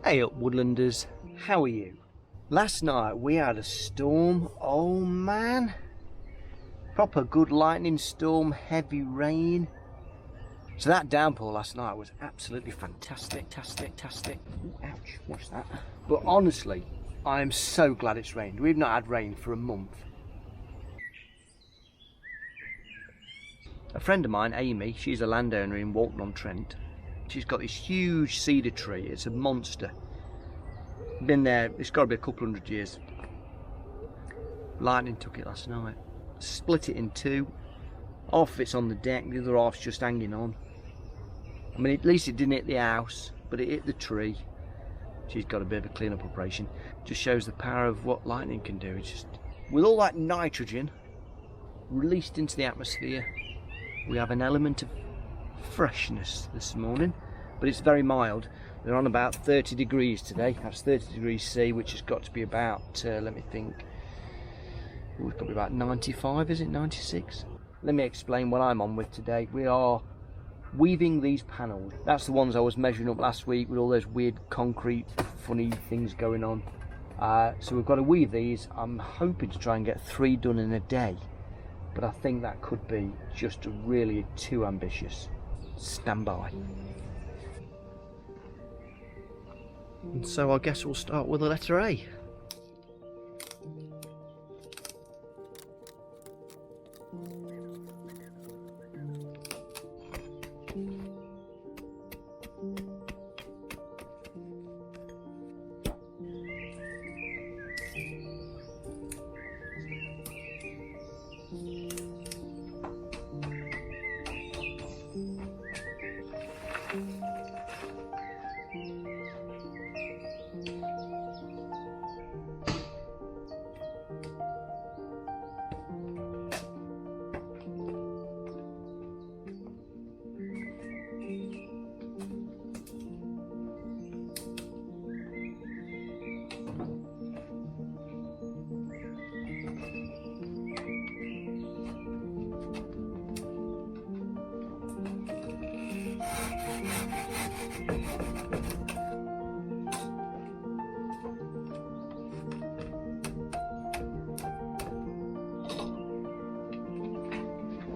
Hey up Woodlanders, how are you? Last night we had a storm, oh man. Proper good lightning storm, heavy rain. So that downpour last night was absolutely fantastic. Ooh, ouch, what's that? But honestly, I am so glad it's rained. We've not had rain for a month. A friend of mine, Amy, she's a landowner in Walton-on-Trent. She's got this huge cedar tree, it's a monster. Been there, it's got to be a couple 100 years. Lightning took it last night. Split it in two. Half of it's on the deck, the other half's just hanging on. I mean, at least it didn't hit the house, but it hit the tree. She's got a bit of a clean-up operation. Just shows the power of what lightning can do. It's just, with all that nitrogen released into the atmosphere, we have an element of freshness this morning, but it's very mild. They're on about 30 degrees today. That's 30 degrees C, which has got to be about, let me think, oh, it's probably about 95, is it 96? Let me explain what I'm on with today. We are weaving these panels. That's the ones I was measuring up last week with all those weird concrete funny things going on. So we've got to weave these. I'm hoping to try and get 3 done in a day, but I think that could be just really too ambitious. Stand by. And so I guess we'll start with the letter A.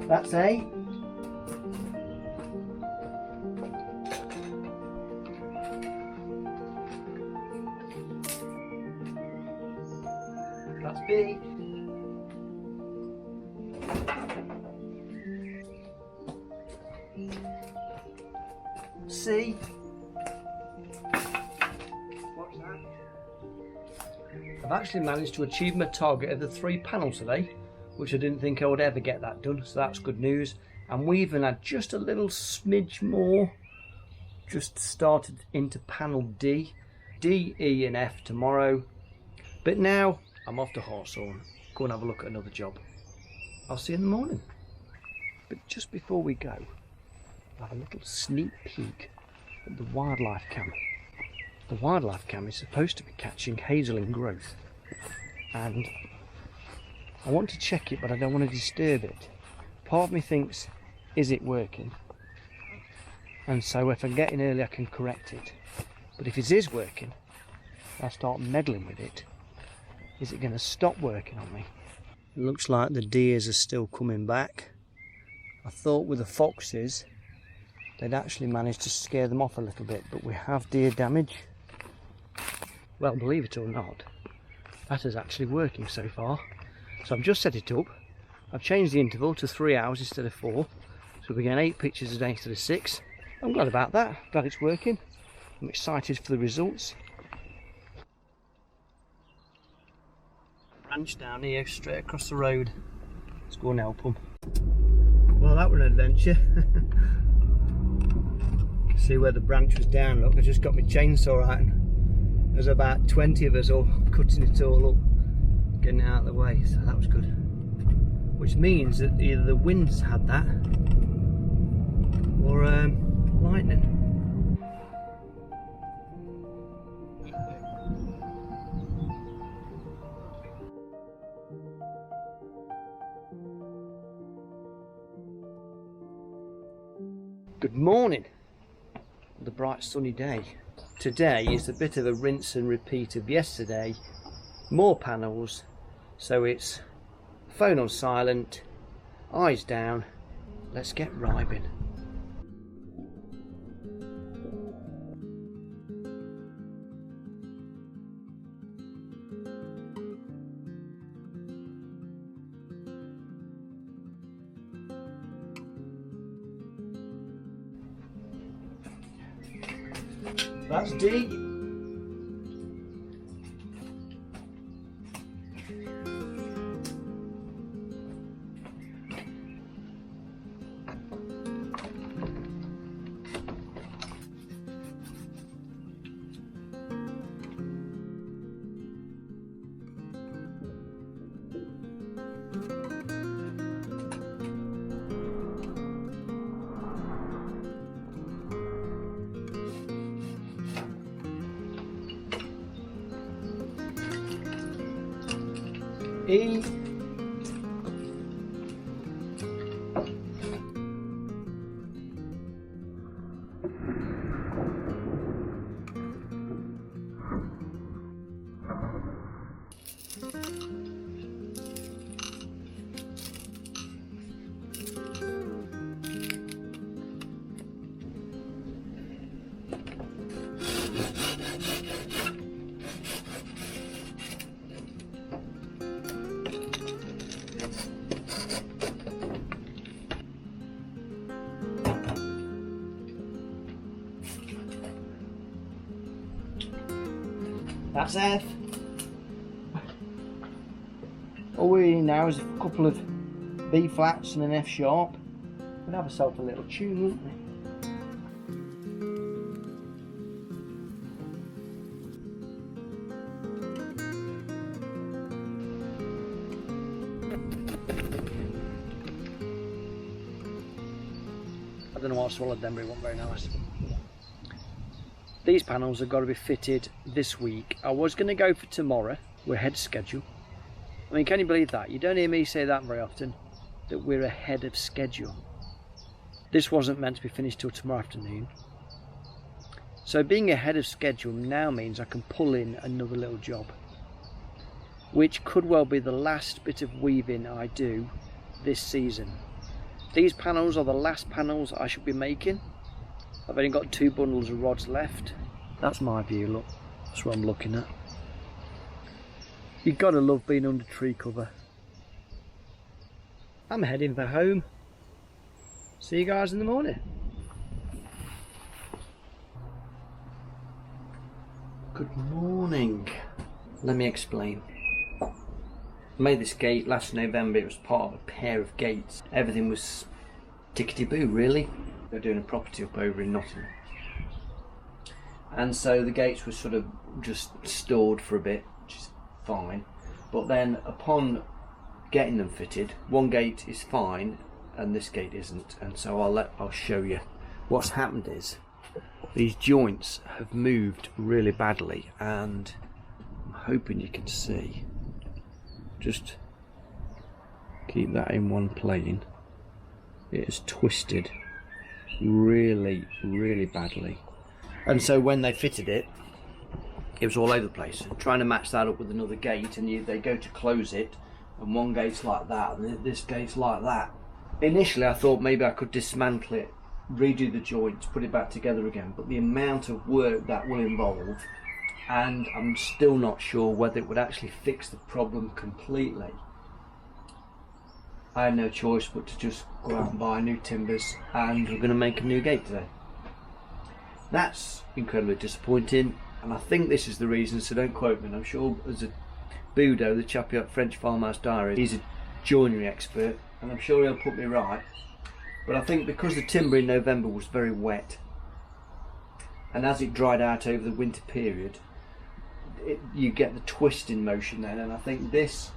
That's A. That's B. C. What's that? I've actually managed to achieve my target of the 3 panels today, which I didn't think I would ever get that done, so that's good news. And we even had just a little smidge more, just started into panel D. D, E and F tomorrow. But now I'm off to Hawthorne, go and have a look at another job. I'll see you in the morning. But just before we go, I'll have a little sneak peek at the wildlife cam. The wildlife cam is supposed to be catching Hazel in growth, and I want to check it, but I don't want to disturb it. Part of me thinks, is it working? And so if I get in early I can correct it. But if it is working, I start meddling with it, is it going to stop working on me? It looks like the deers are still coming back. I thought with the foxes they'd actually managed to scare them off a little bit, but we have deer damage. Well, believe it or not, that is actually working so far. So I've just set it up. I've changed the interval to 3 hours instead of 4. So we're getting 8 pictures a day instead of 6. I'm glad about that. Glad it's working. I'm excited for the results. Branch down here, straight across the road. Let's go and help them. Well, that was an adventure. You can see where the branch was down. Look, I just got my chainsaw out, and there's about 20 of us all cutting it all up, getting it out of the way, so that was good. Which means that either the wind's had that or lightning. Good morning. the bright sunny day. Today is a bit of a rinse and repeat of yesterday. More panels, so it's phone on silent, eyes down, let's get riving. That's D. E. That's F. All we need now is a couple of B flats and an F sharp. We'd have ourselves a little tune, wouldn't we? I don't know why I swallowed them, but it wasn't very nice. These panels have got to be fitted this week. I was going to go for tomorrow. We're ahead of schedule. I mean, can you believe that? You don't hear me say that very often, that we're ahead of schedule. This wasn't meant to be finished till tomorrow afternoon. So being ahead of schedule now means I can pull in another little job, which could well be the last bit of weaving I do this season. These panels are the last panels I should be making. I've only got 2 bundles of rods left. That's my view, look. That's what I'm looking at. You've got to love being under tree cover. I'm heading for home. See you guys in the morning. Good morning. Let me explain. I made this gate last November. It was part of a pair of gates. Everything was tickety-boo, really. They're doing a property up over in Nottingham, and so the gates were sort of just stored for a bit, which is fine. But then upon getting them fitted, one gate is fine and this gate isn't, and so I'll show you. What's happened is these joints have moved really badly, and I'm hoping you can see. Just keep that in one plane. It is twisted really badly, and so when they fitted it, it was all over the place. And trying to match that up with another gate, and they go to close it, and one gate's like that and this gate's like that. Initially I thought maybe I could dismantle it, redo the joints, put it back together again, but the amount of work that will involve, and I'm still not sure whether it would actually fix the problem completely. I had no choice but to just go out and buy new timbers, and we're going to make a new gate today. That's incredibly disappointing, and I think this is the reason, so don't quote me. And I'm sure as a Budo, the chap at French Farmhouse Diary, he's a joinery expert, and I'm sure he'll put me right. But I think because the timber in November was very wet, and as it dried out over the winter period, you get the twisting motion then, and I think this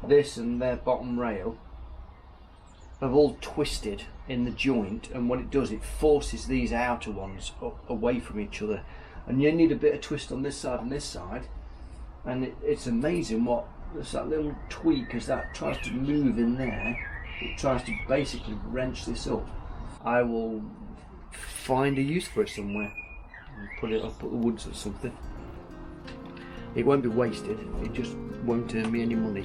and their bottom rail have all twisted in the joint, and what it does, it forces these outer ones away from each other, and you need a bit of twist on this side and this side, and it's amazing what there's that little tweak as that tries to move in there. It tries to basically wrench this up. I will find a use for it somewhere. put it up at the woods or something. It won't be wasted, it just won't earn me any money.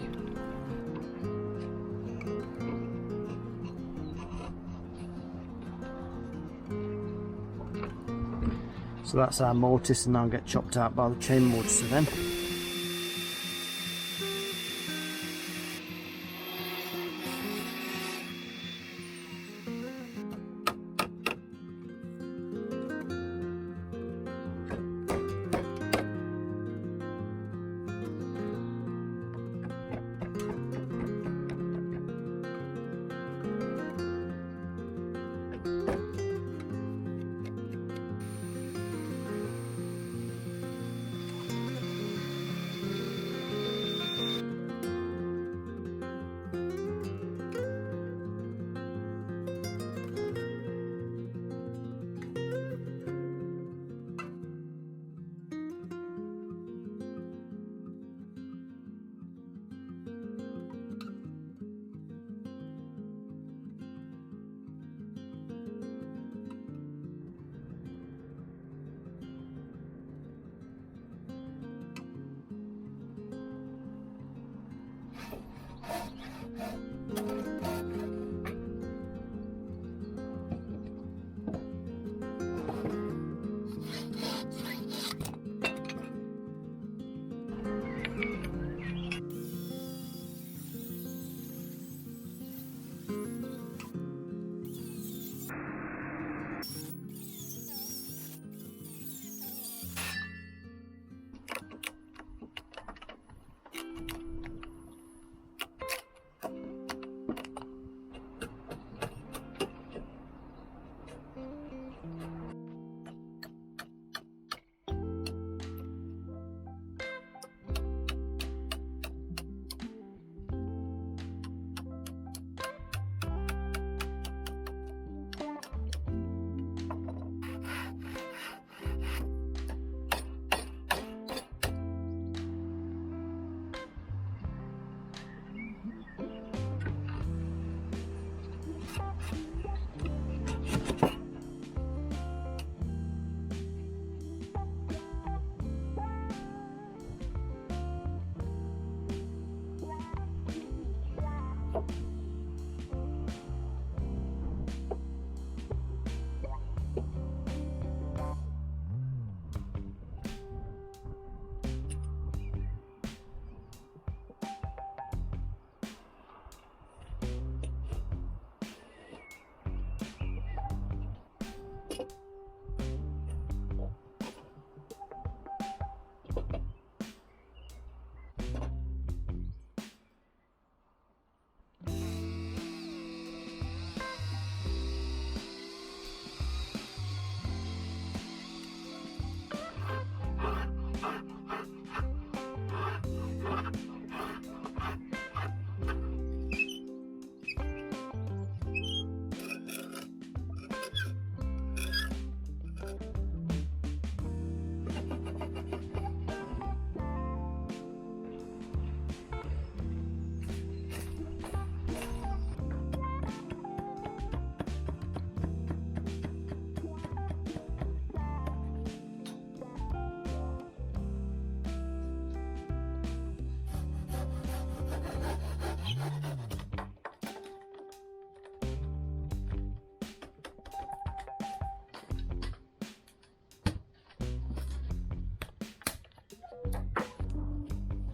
So that's our mortise, and I'll get chopped out by the chain mortiser then.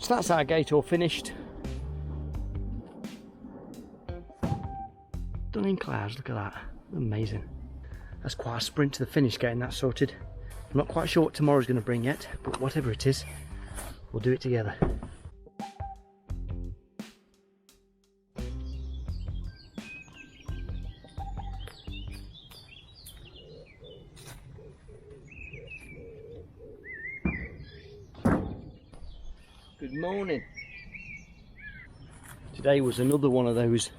So that's our gate all finished. Done in clouds, look at that. Amazing. That's quite a sprint to the finish getting that sorted. I'm not quite sure what tomorrow's going to bring yet, but whatever it is, we'll do it together. Good morning. Today was another one of those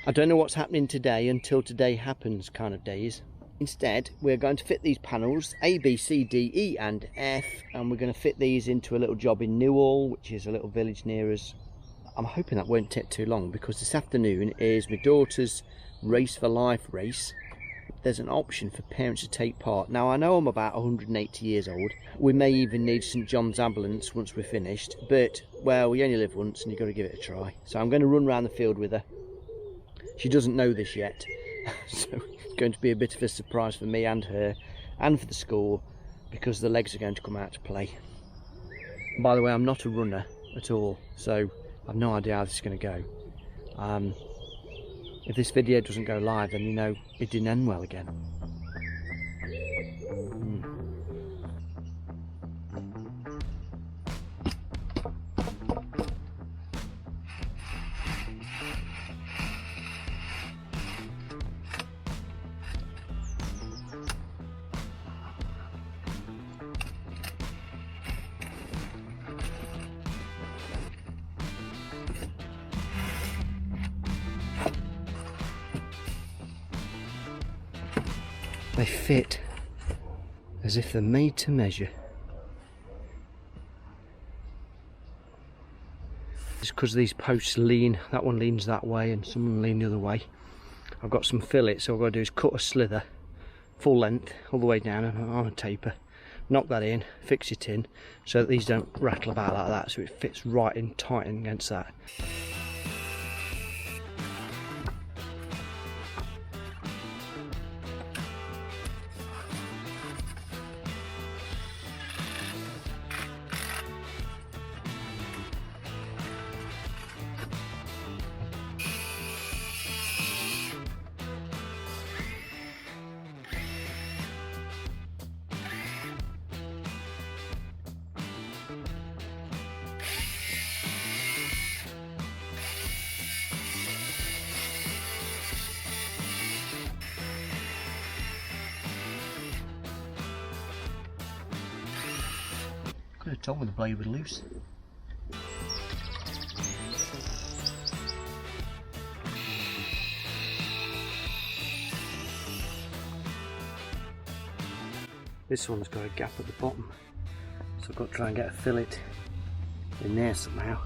I don't know what's happening today until today happens kind of days. Instead, we're going to fit these panels A, B, C, D, E and F, and we're going to fit these into a little job in Newhall, which is a little village near us. I'm hoping that won't take too long because this afternoon is my daughter's Race for Life race. there's an option for parents to take part. Now I know I'm about 180 years old. We may even need St John's ambulance once we're finished, but well, we only live once and you've got to give it a try. So I'm going to run around the field with her. She doesn't know this yet, so it's going to be a bit of a surprise for me and her and for the school, because the legs are going to come out to play. And by the way, I'm not a runner at all, so I've no idea how this is going to go. If this video doesn't go live, then you know it didn't end well again. They fit as if they're made to measure. It's because these posts lean, that one leans that way and some of them lean the other way. I've got some fillets, so what I've got to do is cut a slither full length all the way down on a taper, knock that in, fix it in so that these don't rattle about like that, so it fits right in tight against that. Could have told me the blade was loose. This one's got a gap at the bottom, so I've got to try and get a fillet in there somehow.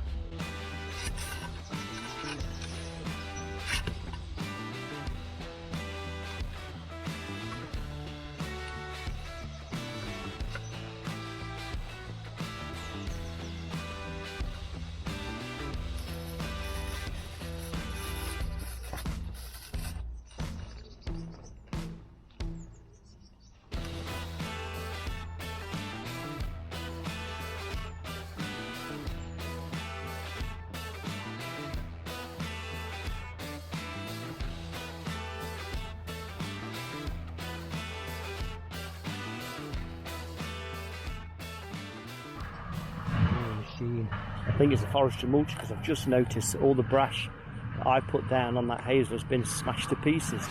I think it's a forestry mulch because I've just noticed that all the brash that I put down on that hazel has been smashed to pieces.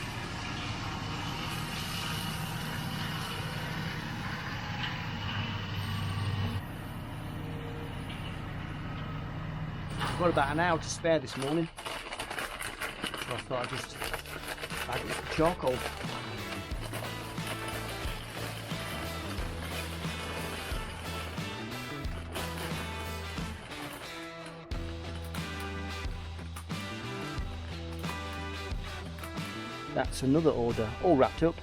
I've got about an hour to spare this morning, so I thought I'd just bag it with charcoal. That's another order all wrapped up.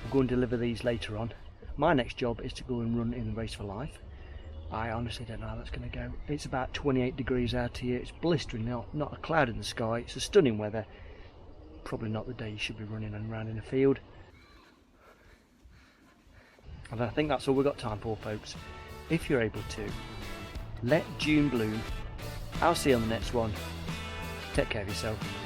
I'll go and deliver these later on. My next job is to go and run in the Race for Life. I honestly don't know how that's going to go. It's about 28 degrees out here. It's blistering, not a cloud in the sky. It's a stunning weather. Probably not the day you should be running around in a field. And I think that's all we've got time for, folks. If you're able to, let June bloom. I'll see you on the next one. Take care of yourself.